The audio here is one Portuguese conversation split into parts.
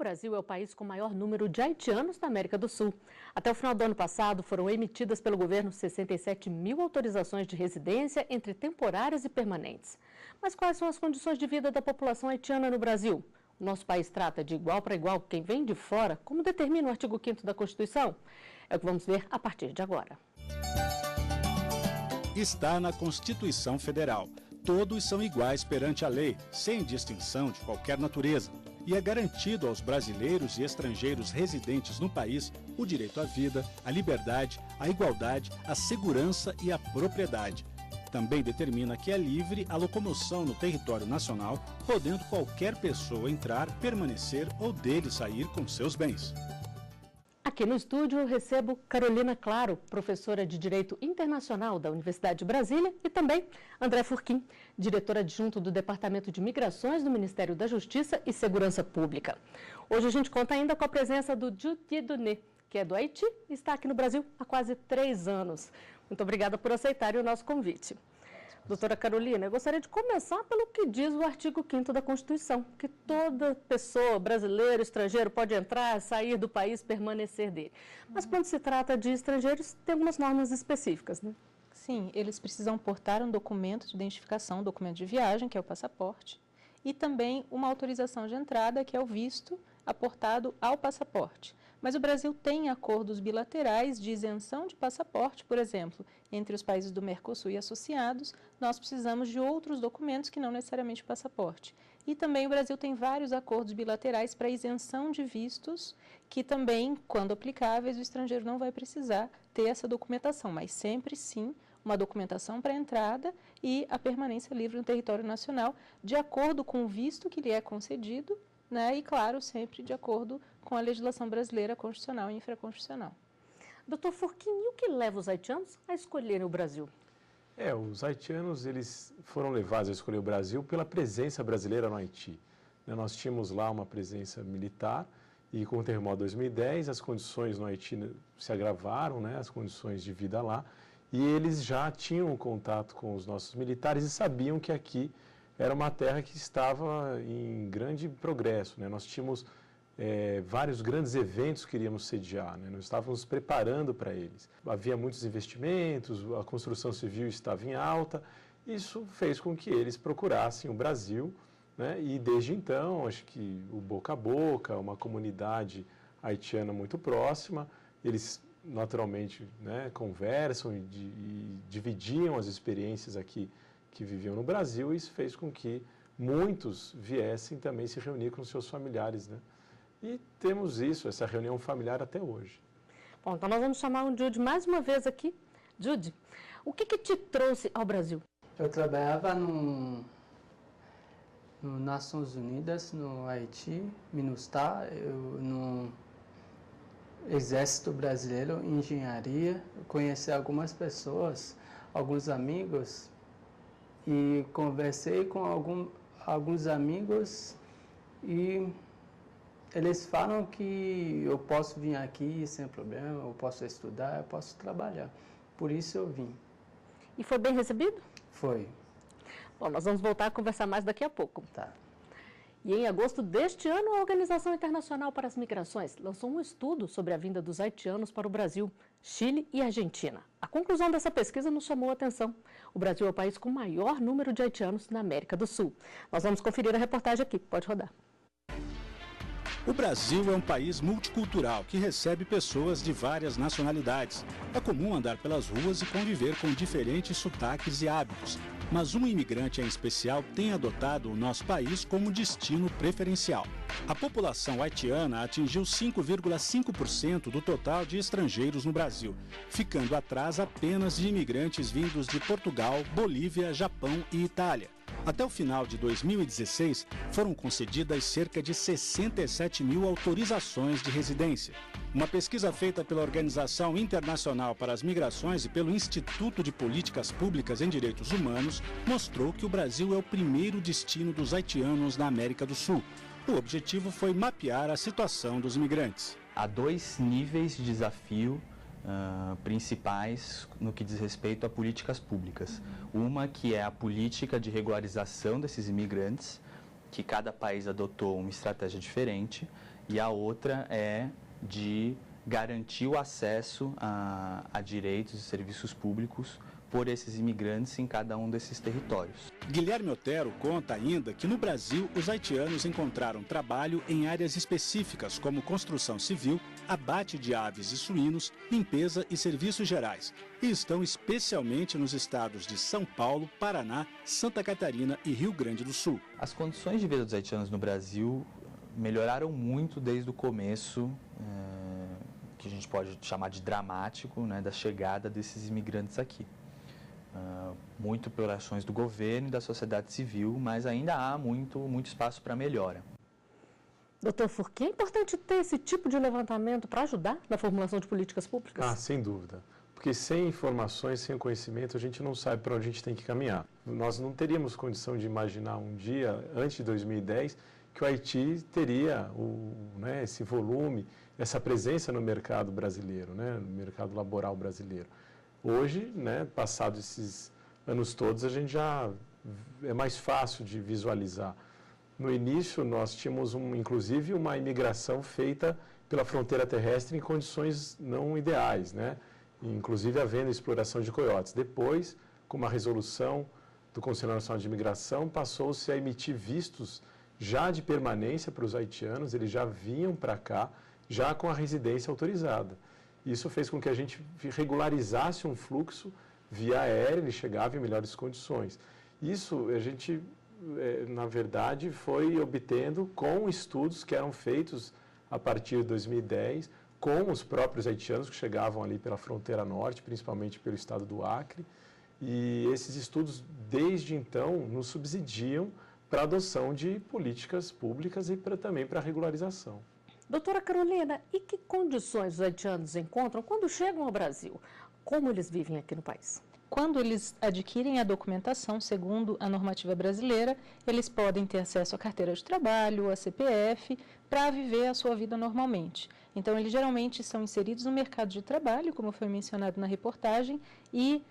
Brasil é o país com maior número de haitianos na América do Sul. Até o final do ano passado, foram emitidas pelo governo 67 mil autorizações de residência entre temporárias e permanentes. Mas quais são as condições de vida da população haitiana no Brasil? O nosso país trata de igual para igual quem vem de fora, como determina o artigo 5º da Constituição? É o que vamos ver a partir de agora. Está na Constituição Federal. Todos são iguais perante a lei, sem distinção de qualquer natureza. E é garantido aos brasileiros e estrangeiros residentes no país o direito à vida, à liberdade, à igualdade, à segurança e à propriedade. Também determina que é livre a locomoção no território nacional, podendo qualquer pessoa entrar, permanecer ou dele sair com seus bens. Aqui no estúdio eu recebo Carolina Claro, professora de Direito Internacional da Universidade de Brasília, e também André Furquim, diretor adjunto do Departamento de Migrações do Ministério da Justiça e Segurança Pública. Hoje a gente conta ainda com a presença do Jude Dieudonné, que é do Haiti e está aqui no Brasil há quase 3 anos. Muito obrigada por aceitarem o nosso convite. Doutora Carolina, eu gostaria de começar pelo que diz o artigo 5º da Constituição, que toda pessoa, brasileiro, estrangeiro, pode entrar, sair do país, permanecer dele. Mas quando se trata de estrangeiros, tem algumas normas específicas, né? Sim, eles precisam portar um documento de identificação, um documento de viagem, que é o passaporte, e também uma autorização de entrada, que é o visto aportado ao passaporte. Mas o Brasil tem acordos bilaterais de isenção de passaporte, por exemplo, entre os países do Mercosul e associados, nós precisamos de outros documentos que não necessariamente o passaporte. E também o Brasil tem vários acordos bilaterais para isenção de vistos, que também, quando aplicáveis, o estrangeiro não vai precisar ter essa documentação, mas sempre sim uma documentação para entrada e a permanência livre no território nacional, de acordo com o visto que lhe é concedido, né? E, claro, sempre de acordo com a legislação brasileira constitucional e infraconstitucional. Doutor Furquim, e o que leva os haitianos a escolherem o Brasil? Os haitianos eles foram levados a escolher o Brasil pela presença brasileira no Haiti. Nós tínhamos lá uma presença militar e com o terremoto de 2010 as condições no Haiti se agravaram, né? As condições de vida lá, e eles já tinham contato com os nossos militares e sabiam que aqui era uma terra que estava em grande progresso, né? Nós tínhamos vários grandes eventos que iríamos sediar, né? Nós estávamos preparando para eles. Havia muitos investimentos, a construção civil estava em alta, isso fez com que eles procurassem o Brasil, né? E desde então, acho que o boca a boca, uma comunidade haitiana muito próxima, eles naturalmente, né, conversam e dividiam as experiências aqui que viviam no Brasil, e isso fez com que muitos viessem também se reunir com seus familiares, né? E temos isso, essa reunião familiar até hoje. Bom, então nós vamos chamar o Jude mais uma vez aqui. Jude, o que te trouxe ao Brasil? Eu trabalhava no Nações Unidas, no Haiti, MINUSTAH, no Exército Brasileiro, Engenharia. Eu conheci algumas pessoas, alguns amigos, e conversei com alguns amigos e eles falam que eu posso vir aqui sem problema, eu posso estudar, eu posso trabalhar. Por isso eu vim. E foi bem recebido? Foi. Bom, nós vamos voltar a conversar mais daqui a pouco. Tá. E em agosto deste ano, a Organização Internacional para as Migrações lançou um estudo sobre a vinda dos haitianos para o Brasil, Chile e Argentina. A conclusão dessa pesquisa nos chamou a atenção. O Brasil é o país com o maior número de haitianos na América do Sul. Nós vamos conferir a reportagem aqui. Pode rodar. O Brasil é um país multicultural que recebe pessoas de várias nacionalidades. É comum andar pelas ruas e conviver com diferentes sotaques e hábitos. Mas um imigrante em especial tem adotado o nosso país como destino preferencial. A população haitiana atingiu 5,5% do total de estrangeiros no Brasil, ficando atrás apenas de imigrantes vindos de Portugal, Bolívia, Japão e Itália. Até o final de 2016, foram concedidas cerca de 67 mil autorizações de residência. Uma pesquisa feita pela Organização Internacional para as Migrações e pelo Instituto de Políticas Públicas em Direitos Humanos mostrou que o Brasil é o primeiro destino dos haitianos na América do Sul. O objetivo foi mapear a situação dos imigrantes. Há 2 níveis de desafio principais no que diz respeito a políticas públicas. Uma que é a política de regularização desses imigrantes, que cada país adotou uma estratégia diferente, e a outra é de garantir o acesso a direitos e serviços públicos por esses imigrantes em cada um desses territórios. Guilherme Otero conta ainda que no Brasil os haitianos encontraram trabalho em áreas específicas como construção civil, abate de aves e suínos, limpeza e serviços gerais, e estão especialmente nos estados de São Paulo, Paraná, Santa Catarina e Rio Grande do Sul. As condições de vida dos haitianos no Brasil melhoraram muito desde o começo, que a gente pode chamar de dramático, né, da chegada desses imigrantes aqui. Muito por ações do governo e da sociedade civil, mas ainda há muito espaço para melhora. Doutor Furquim, é importante ter esse tipo de levantamento para ajudar na formulação de políticas públicas? Sem dúvida. Porque sem informações, sem conhecimento, a gente não sabe para onde a gente tem que caminhar. Nós não teríamos condição de imaginar um dia, antes de 2010, que o Haiti teria esse volume, essa presença no mercado brasileiro, né, no mercado laboral brasileiro. Hoje, passados esses anos todos, a gente já é mais fácil de visualizar. No início, nós tínhamos, inclusive, uma imigração feita pela fronteira terrestre em condições não ideais, né? Inclusive havendo exploração de coiotes. Depois, com uma resolução do Conselho Nacional de Imigração, passou-se a emitir vistos já de permanência para os haitianos, eles já vinham para cá, já com a residência autorizada. Isso fez com que a gente regularizasse um fluxo via aérea, ele chegava em melhores condições. Isso a gente, na verdade, foi obtendo com estudos que eram feitos a partir de 2010, com os próprios haitianos que chegavam ali pela fronteira norte, principalmente pelo estado do Acre. E esses estudos, desde então, nos subsidiam para a adoção de políticas públicas e também para a regularização. Doutora Carolina, e que condições os haitianos encontram quando chegam ao Brasil? Como eles vivem aqui no país? Quando eles adquirem a documentação, segundo a normativa brasileira, eles podem ter acesso à carteira de trabalho, a CPF, para viver a sua vida normalmente. Então, eles geralmente são inseridos no mercado de trabalho, como foi mencionado na reportagem, e,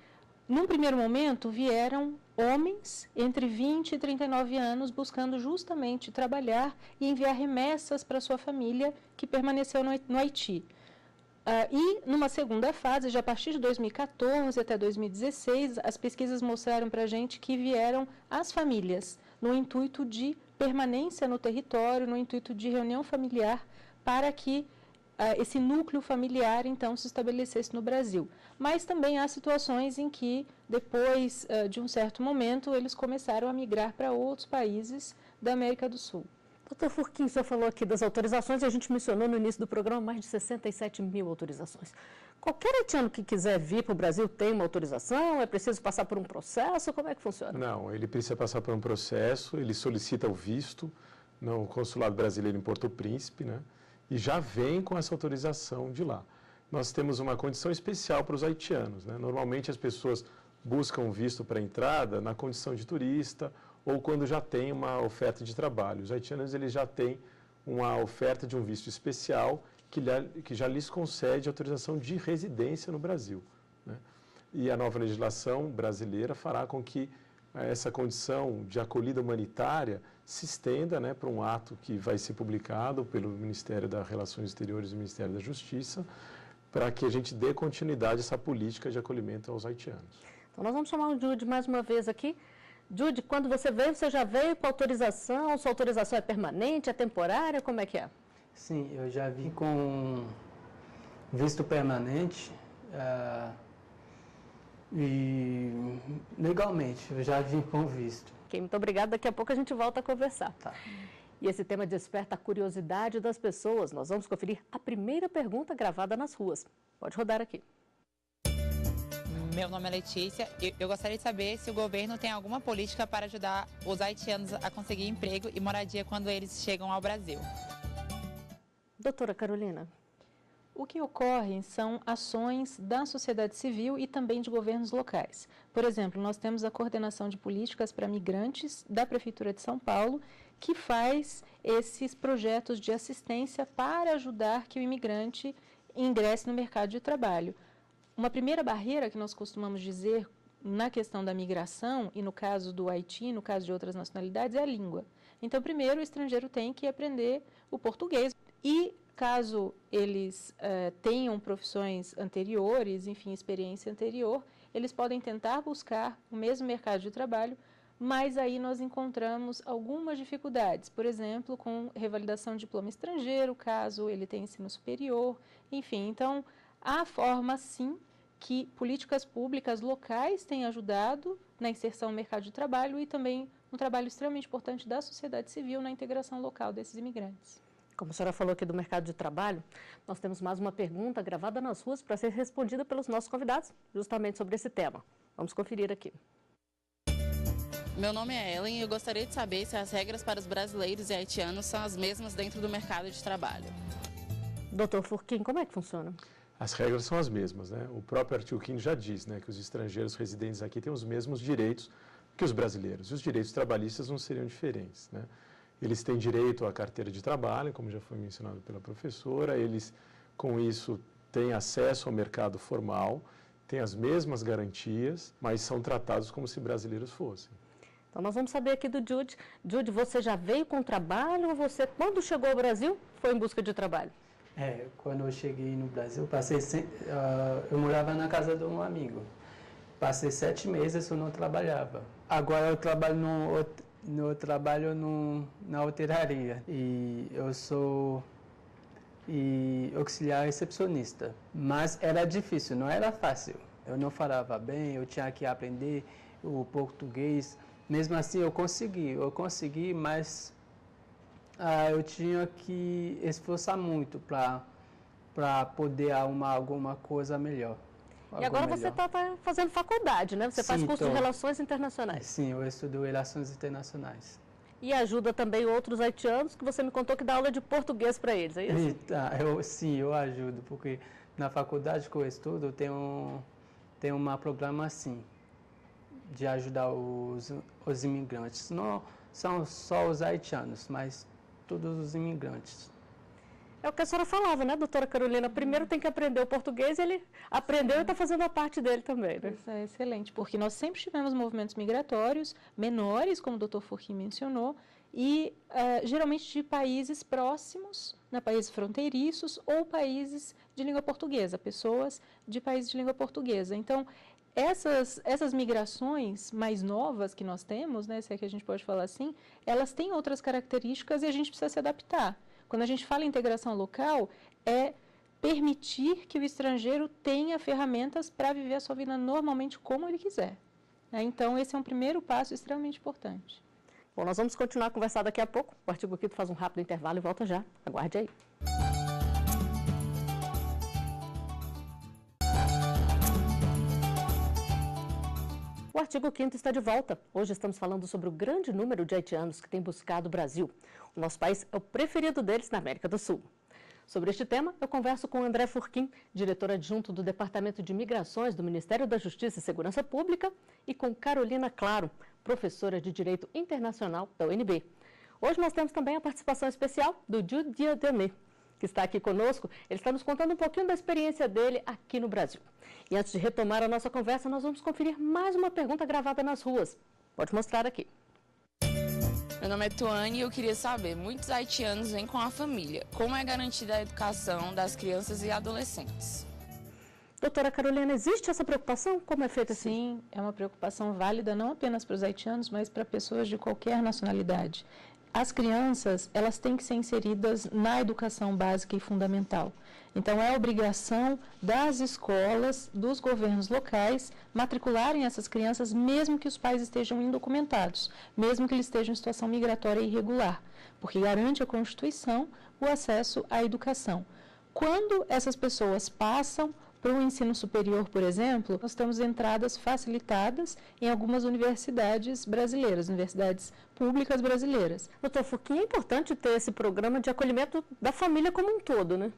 num primeiro momento, vieram homens entre 20 e 39 anos buscando justamente trabalhar e enviar remessas para sua família que permaneceu no Haiti. E, numa segunda fase, já a partir de 2014 até 2016, as pesquisas mostraram para a gente que vieram as famílias no intuito de permanência no território, no intuito de reunião familiar, para que esse núcleo familiar, então, se estabelecesse no Brasil. Mas também há situações em que, depois de um certo momento, eles começaram a migrar para outros países da América do Sul. Doutor Furquim, o senhor falou aqui das autorizações e a gente mencionou no início do programa mais de 67 mil autorizações. Qualquer haitiano que quiser vir para o Brasil tem uma autorização? É preciso passar por um processo? Como é que funciona? Não, ele precisa passar por um processo, ele solicita o visto no consulado brasileiro em Porto Príncipe, né? E já vem com essa autorização de lá. Nós temos uma condição especial para os haitianos, né? Normalmente as pessoas buscam visto para entrada na condição de turista ou quando já tem uma oferta de trabalho. Os haitianos eles já têm uma oferta de um visto especial que já lhes concede autorização de residência no Brasil, né? E a nova legislação brasileira fará com que essa condição de acolhida humanitária se estenda, né, para um ato que vai ser publicado pelo Ministério das Relações Exteriores e Ministério da Justiça, para que a gente dê continuidade a essa política de acolhimento aos haitianos. Então, nós vamos chamar o Jude mais uma vez aqui. Jude, quando você já veio com autorização? Sua autorização é permanente, é temporária? Como é que é? Sim, eu já vim com visto permanente e legalmente, eu já vim com visto. Ok, muito obrigada. Daqui a pouco a gente volta a conversar. Tá. E esse tema desperta a curiosidade das pessoas. Nós vamos conferir a primeira pergunta gravada nas ruas. Pode rodar aqui. Meu nome é Letícia. Eu gostaria de saber se o governo tem alguma política para ajudar os haitianos a conseguir emprego e moradia quando eles chegam ao Brasil. Doutora Carolina. O que ocorre são ações da sociedade civil e também de governos locais. Por exemplo, nós temos a Coordenação de Políticas para Migrantes da Prefeitura de São Paulo, que faz esses projetos de assistência para ajudar que o imigrante ingresse no mercado de trabalho. Uma primeira barreira que nós costumamos dizer na questão da migração, e no caso do Haiti, no caso de outras nacionalidades, é a língua. Então, primeiro, o estrangeiro tem que aprender o português. E caso eles tenham profissões anteriores, enfim, experiência anterior, eles podem tentar buscar o mesmo mercado de trabalho, mas aí nós encontramos algumas dificuldades, por exemplo, com revalidação de diploma estrangeiro, caso ele tenha ensino superior, enfim. Então, há forma, sim, que políticas públicas locais têm ajudado na inserção no mercado de trabalho e também um trabalho extremamente importante da sociedade civil na integração local desses imigrantes. Como a senhora falou aqui do mercado de trabalho, nós temos mais uma pergunta gravada nas ruas para ser respondida pelos nossos convidados, justamente sobre esse tema. Vamos conferir aqui. Meu nome é Ellen e eu gostaria de saber se as regras para os brasileiros e haitianos são as mesmas dentro do mercado de trabalho. Doutor Furquim, como é que funciona? As regras são as mesmas, né? O próprio artigo 5º já diz, né, que os estrangeiros residentes aqui têm os mesmos direitos que os brasileiros. E os direitos trabalhistas não seriam diferentes, né? Eles têm direito à carteira de trabalho, como já foi mencionado pela professora, eles, com isso, têm acesso ao mercado formal, têm as mesmas garantias, mas são tratados como se brasileiros fossem. Então, nós vamos saber aqui do Jude. Jude, você já veio com trabalho ou você, quando chegou ao Brasil, foi em busca de trabalho? Quando eu cheguei no Brasil, eu morava na casa de um amigo. Passei 7 meses eu não trabalhava. Agora eu trabalho na hotelaria e eu sou auxiliar recepcionista. Mas era difícil, não era fácil. Eu não falava bem, eu tinha que aprender o português. Mesmo assim eu consegui, mas eu tinha que esforçar muito para poder arrumar alguma coisa melhor. E agora você está fazendo faculdade, né? Você faz curso de Relações Internacionais. Sim, eu estudo Relações Internacionais. E ajuda também outros haitianos, que você me contou que dá aula de português para eles, é isso? Eu ajudo, porque na faculdade que eu estudo tem um programa assim, de ajudar os imigrantes. Não são só os haitianos, mas todos os imigrantes. É o que a senhora falava, né, doutora Carolina? Primeiro tem que aprender o português, ele aprendeu e está fazendo a parte dele também, né? Isso é excelente, porque nós sempre tivemos movimentos migratórios menores, como o doutor Furquim mencionou, e geralmente de países próximos, né, países fronteiriços ou países de língua portuguesa, pessoas de países de língua portuguesa. Então, essas migrações mais novas que nós temos, né, se é que a gente pode falar assim, elas têm outras características e a gente precisa se adaptar. Quando a gente fala em integração local, é permitir que o estrangeiro tenha ferramentas para viver a sua vida normalmente como ele quiser. Então, esse é um primeiro passo extremamente importante. Bom, nós vamos continuar a conversar daqui a pouco. O Artigo 5º faz um rápido intervalo e volta já. Aguarde aí. O Artigo 5º está de volta. Hoje estamos falando sobre o grande número de haitianos que têm buscado o Brasil. O nosso país é o preferido deles na América do Sul. Sobre este tema, eu converso com André Furquim, diretor adjunto do Departamento de Migrações do Ministério da Justiça e Segurança Pública, e com Carolina Claro, professora de Direito Internacional da UNB. Hoje nós temos também a participação especial do Jude Dieudonné, que está aqui conosco. Ele está nos contando um pouquinho da experiência dele aqui no Brasil. E antes de retomar a nossa conversa, nós vamos conferir mais uma pergunta gravada nas ruas. Pode mostrar aqui. Meu nome é Tuane e eu queria saber, muitos haitianos vêm com a família. Como é garantida a educação das crianças e adolescentes? Doutora Carolina, existe essa preocupação? Como é feita assim? Sim, é uma preocupação válida não apenas para os haitianos, mas para pessoas de qualquer nacionalidade. As crianças, elas têm que ser inseridas na educação básica e fundamental. Então, é obrigação das escolas, dos governos locais, matricularem essas crianças, mesmo que os pais estejam indocumentados, mesmo que eles estejam em situação migratória irregular, porque garante a Constituição o acesso à educação. Quando essas pessoas passam para o ensino superior, por exemplo, nós temos entradas facilitadas em algumas universidades brasileiras, universidades públicas brasileiras. Doutor Furquim, é importante ter esse programa de acolhimento da família como um todo, né?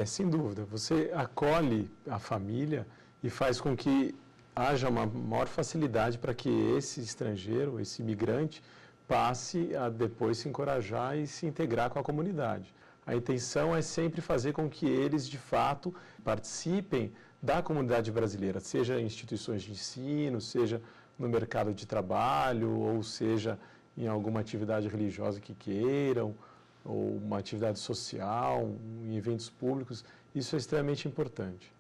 Sem dúvida. Você acolhe a família e faz com que haja uma maior facilidade para que esse estrangeiro, esse imigrante, passe a depois se encorajar e se integrar com a comunidade. A intenção é sempre fazer com que eles, de fato, participem da comunidade brasileira, seja em instituições de ensino, seja no mercado de trabalho, ou seja em alguma atividade religiosa que queiram, ou uma atividade social, em eventos públicos, isso é extremamente importante.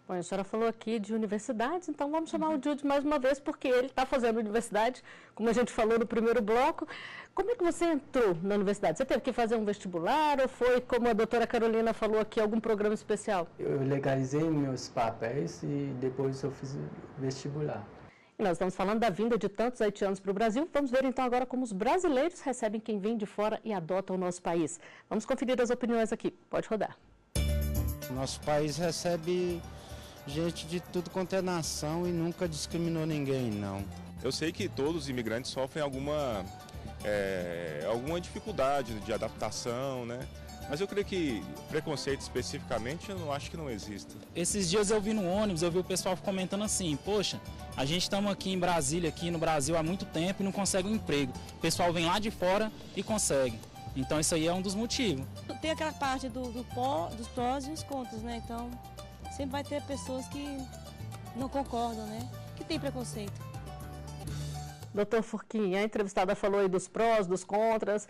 Bom, a senhora falou aqui de universidades, então vamos chamar o Jude mais uma vez, porque ele está fazendo universidade, como a gente falou no primeiro bloco. Como é que você entrou na universidade? Você teve que fazer um vestibular ou foi, como a doutora Carolina falou aqui, algum programa especial? Eu legalizei meus papéis e depois eu fiz vestibular. E nós estamos falando da vinda de tantos haitianos para o Brasil. Vamos ver então agora como os brasileiros recebem quem vem de fora e adota o nosso país. Vamos conferir as opiniões aqui. Pode rodar. Nosso país recebe gente de tudo quanto é nação e nunca discriminou ninguém, não. Eu sei que todos os imigrantes sofrem alguma dificuldade de adaptação, né? Mas eu creio que preconceito especificamente, eu não acho que não exista. Esses dias eu vi no ônibus, eu vi o pessoal comentando assim, poxa, a gente estamos aqui em Brasília, aqui no Brasil há muito tempo e não consegue um emprego. O pessoal vem lá de fora e consegue. Então isso aí é um dos motivos. Tem aquela parte dos prós e os contras, né? Então sempre vai ter pessoas que não concordam, né? Que tem preconceito. Doutor Furquim, a entrevistada falou aí dos prós, dos contras.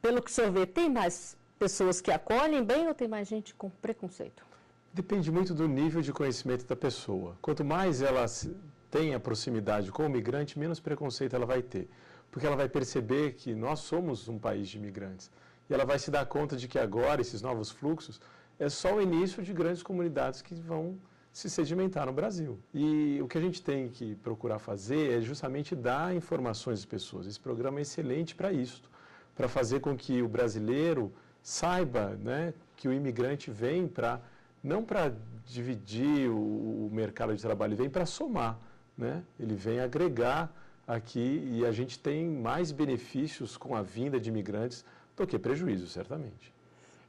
Pelo que o senhor vê, tem mais pessoas que acolhem bem ou tem mais gente com preconceito? Depende muito do nível de conhecimento da pessoa. Quanto mais ela tem a proximidade com o migrante, menos preconceito ela vai ter. Porque ela vai perceber que nós somos um país de imigrantes. E ela vai se dar conta de que agora, esses novos fluxos, é só o início de grandes comunidades que vão se sedimentar no Brasil. E o que a gente tem que procurar fazer é justamente dar informações às pessoas. Esse programa é excelente para isso, para fazer com que o brasileiro saiba, né, que o imigrante vem não para dividir o mercado de trabalho, ele vem para somar, né? Ele vem agregar aqui e a gente tem mais benefícios com a vinda de imigrantes do que prejuízos, certamente.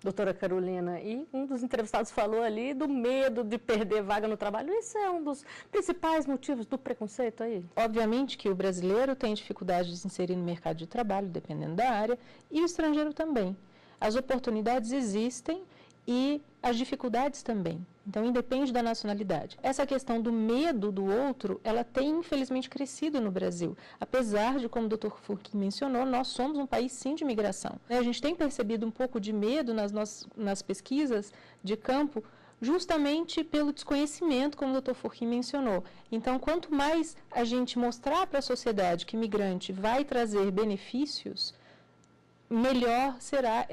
Doutora Carolina, e um dos entrevistados falou ali do medo de perder vaga no trabalho. Esse é um dos principais motivos do preconceito aí? Obviamente que o brasileiro tem dificuldade de se inserir no mercado de trabalho, dependendo da área, e o estrangeiro também. As oportunidades existem e as dificuldades também. Então, independe da nacionalidade. Essa questão do medo do outro, ela tem, infelizmente, crescido no Brasil. Apesar de, como o Dr. Furquim mencionou, nós somos um país, sim, de imigração. A gente tem percebido um pouco de medo nas pesquisas de campo, justamente pelo desconhecimento, como o Dr. Furquim mencionou. Então, quanto mais a gente mostrar para a sociedade que imigrante vai trazer benefícios, melhor será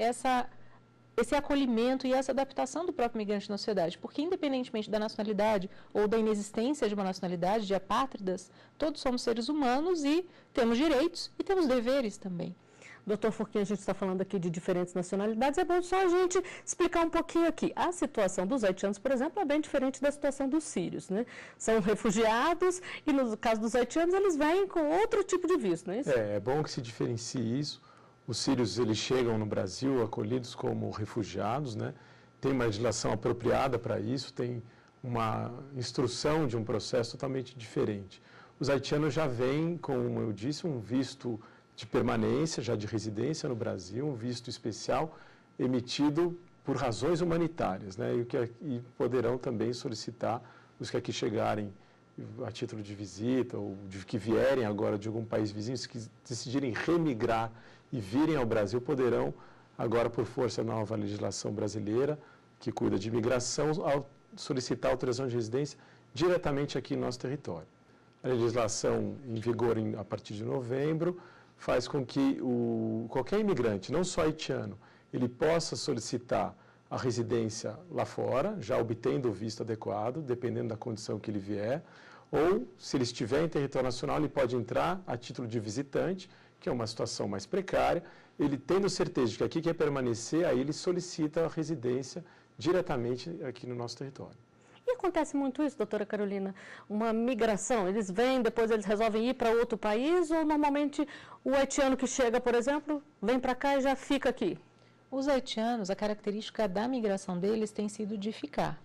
esse acolhimento e essa adaptação do próprio migrante na sociedade, porque independentemente da nacionalidade ou da inexistência de uma nacionalidade, de apátridas, todos somos seres humanos e temos direitos e temos deveres também. Doutor Furquim, a gente está falando aqui de diferentes nacionalidades, é bom só a gente explicar um pouquinho aqui. A situação dos haitianos, por exemplo, é bem diferente da situação dos sírios, né? São refugiados e no caso dos haitianos eles vêm com outro tipo de visto, não é isso? É bom que se diferencie isso. Os sírios, eles chegam no Brasil acolhidos como refugiados, né? Tem uma legislação apropriada para isso, tem uma instrução de um processo totalmente diferente. Os haitianos já vêm, como eu disse, um visto de permanência, já de residência no Brasil, um visto especial emitido por razões humanitárias, né? E poderão também solicitar os que aqui chegarem a título de visita ou que vierem agora de algum país vizinho, se decidirem remigrar e virem ao Brasil, poderão, agora por força da nova legislação brasileira, que cuida de imigração, solicitar autorização de residência diretamente aqui no nosso território. A legislação em vigor a partir de novembro faz com que qualquer imigrante, não só haitiano, ele possa solicitar a residência lá fora, já obtendo o visto adequado, dependendo da condição que ele vier, ou, se ele estiver em território nacional, ele pode entrar a título de visitante, que é uma situação mais precária, ele tendo certeza de que aqui quer permanecer, aí ele solicita a residência diretamente aqui no nosso território. E acontece muito isso, doutora Carolina? Uma migração, eles vêm, depois eles resolvem ir para outro país, ou normalmente o haitiano que chega, por exemplo, vem para cá e já fica aqui? Os haitianos, a característica da migração deles tem sido de ficar.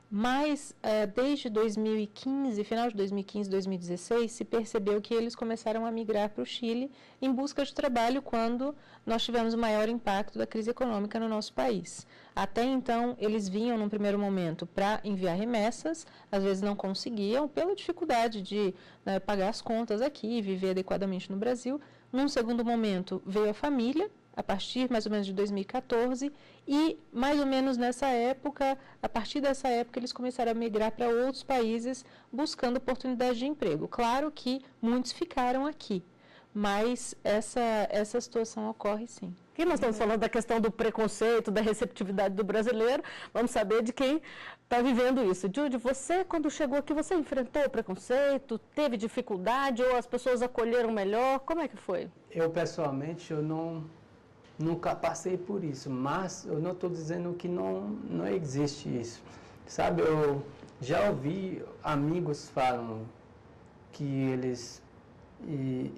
Mas, desde 2015, final de 2015, 2016, se percebeu que eles começaram a migrar para o Chile em busca de trabalho quando nós tivemos o maior impacto da crise econômica no nosso país. Até então, eles vinham, num primeiro momento, para enviar remessas, às vezes não conseguiam, pela dificuldade de pagar as contas aqui, viver adequadamente no Brasil. Num segundo momento, veio a família, a partir mais ou menos de 2014, e mais ou menos nessa época, a partir dessa época, eles começaram a migrar para outros países buscando oportunidade de emprego. Claro que muitos ficaram aqui, mas essa situação ocorre sim. Aqui nós estamos falando da questão do preconceito, da receptividade do brasileiro. Vamos saber de quem está vivendo isso. Judy, você, quando chegou aqui, você enfrentou o preconceito? Teve dificuldade ou as pessoas acolheram melhor? Como é que foi? Eu, pessoalmente, nunca passei por isso, mas eu não estou dizendo que não existe isso. Sabe, eu já ouvi amigos falam que eles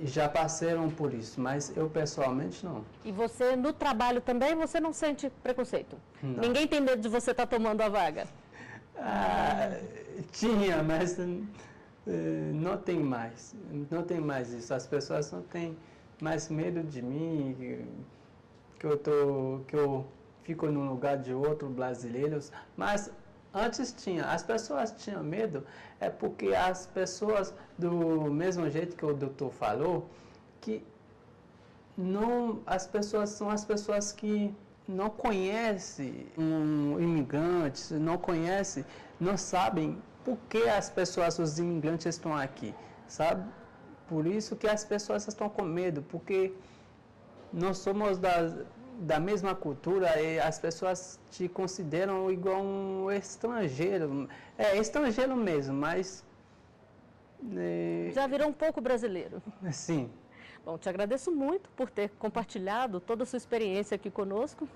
já passaram por isso, mas eu pessoalmente não. E você, no trabalho também, você não sente preconceito? Não. Ninguém tem medo de você estar tomando a vaga? Tinha, mas não tem mais. Não tem mais isso. As pessoas não têm mais medo de mim, que eu fico no lugar de outros brasileiros, mas antes tinha, as pessoas tinham medo, é porque as pessoas, do mesmo jeito que o doutor falou, que as pessoas são as pessoas que não conhecem um imigrante, não sabem por que as pessoas, os imigrantes estão aqui, sabe? Por isso que as pessoas estão com medo, porque nós somos da mesma cultura e as pessoas te consideram igual um estrangeiro. É estrangeiro mesmo, mas... Já virou um pouco brasileiro. Sim. Bom, te agradeço muito por ter compartilhado toda a sua experiência aqui conosco.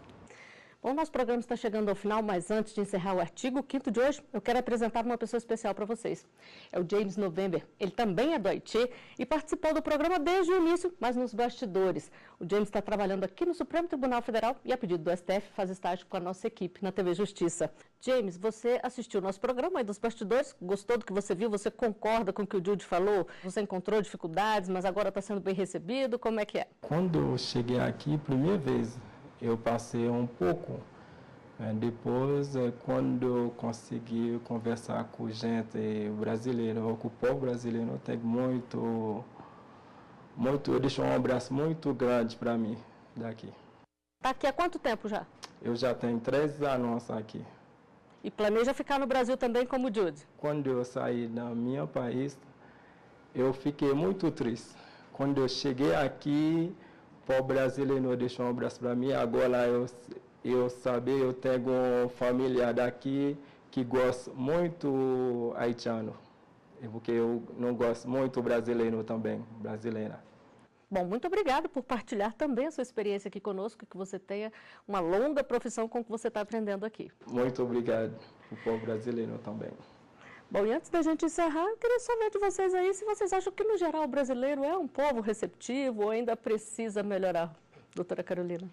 Bom, nosso programa está chegando ao final, mas antes de encerrar o artigo 5º de hoje, eu quero apresentar uma pessoa especial para vocês. É o James November. Ele também é do Haiti e participou do programa desde o início, mas nos bastidores. O James está trabalhando aqui no Supremo Tribunal Federal e, a pedido do STF, faz estágio com a nossa equipe na TV Justiça. James, você assistiu o nosso programa aí dos bastidores? Gostou do que você viu? Você concorda com o que o Judy falou? Você encontrou dificuldades, mas agora está sendo bem recebido? Como é que é? Quando eu cheguei aqui, primeira vez, eu passei um pouco. Depois, quando eu consegui conversar com gente brasileira, com o povo brasileiro, teve muito, deixou um abraço muito grande para mim daqui. Está aqui há quanto tempo já? Eu já tenho 3 anos aqui. E planeja ficar no Brasil também como o Judy? Quando eu saí do meu país, eu fiquei muito triste. Quando eu cheguei aqui, o povo brasileiro deixou um abraço para mim. Agora eu tenho uma família daqui que gosta muito haitiano, porque eu não gosto muito brasileiro também, brasileira. Bom, muito obrigada por partilhar também a sua experiência aqui conosco, que você tenha uma longa profissão com o que você está aprendendo aqui. Muito obrigado, o povo brasileiro também. Bom, e antes da gente encerrar, eu queria só ver de vocês aí se vocês acham que, no geral, o brasileiro é um povo receptivo ou ainda precisa melhorar, doutora Carolina?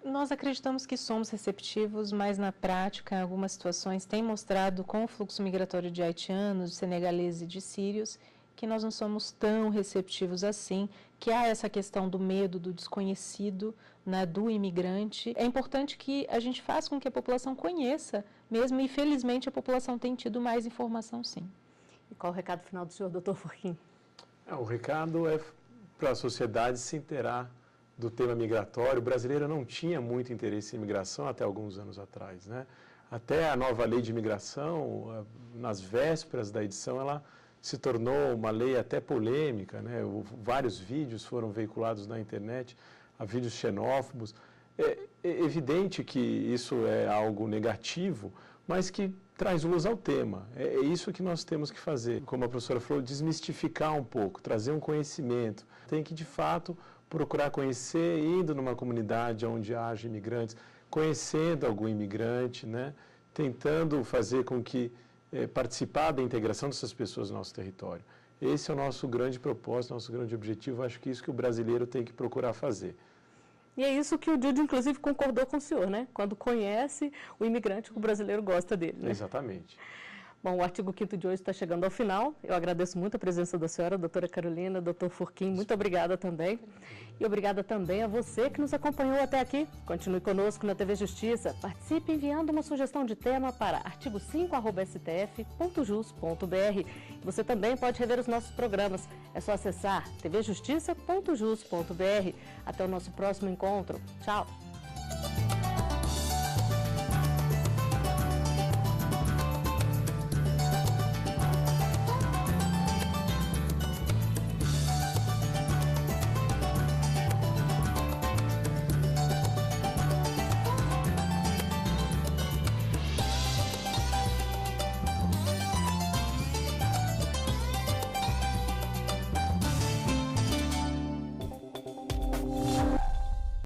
Nós acreditamos que somos receptivos, mas na prática, em algumas situações, tem mostrado com o fluxo migratório de haitianos, de senegaleses e de sírios, que nós não somos tão receptivos assim, que há essa questão do medo, do desconhecido, né, do imigrante. É importante que a gente faça com que a população conheça mesmo, e felizmente a população tem tido mais informação, sim. E qual o recado final do senhor, doutor Furquim? O recado é para a sociedade se inteirar do tema migratório. O brasileiro não tinha muito interesse em imigração até alguns anos atrás, né? Até a nova lei de imigração, nas vésperas da edição, ela se tornou uma lei até polêmica, né? Vários vídeos foram veiculados na internet, há vídeos xenófobos. É evidente que isso é algo negativo, mas que traz luz ao tema. É isso que nós temos que fazer. Como a professora falou, desmistificar um pouco, trazer um conhecimento. Tem que, de fato, procurar conhecer, indo numa comunidade onde haja imigrantes, conhecendo algum imigrante, né? Tentando fazer com que participar da integração dessas pessoas no nosso território. Esse é o nosso grande propósito, nosso grande objetivo. Acho que isso que o brasileiro tem que procurar fazer. E é isso que o Judy, inclusive, concordou com o senhor, né? Quando conhece o imigrante, o brasileiro gosta dele, né? Exatamente. Bom, o artigo 5º de hoje está chegando ao final. Eu agradeço muito a presença da senhora, doutora Carolina, doutor Furquim, muito obrigada também. E obrigada também a você que nos acompanhou até aqui. Continue conosco na TV Justiça. Participe enviando uma sugestão de tema para artigo5@stf.jus.br. Você também pode rever os nossos programas. É só acessar tvjustiça.jus.br. Até o nosso próximo encontro. Tchau!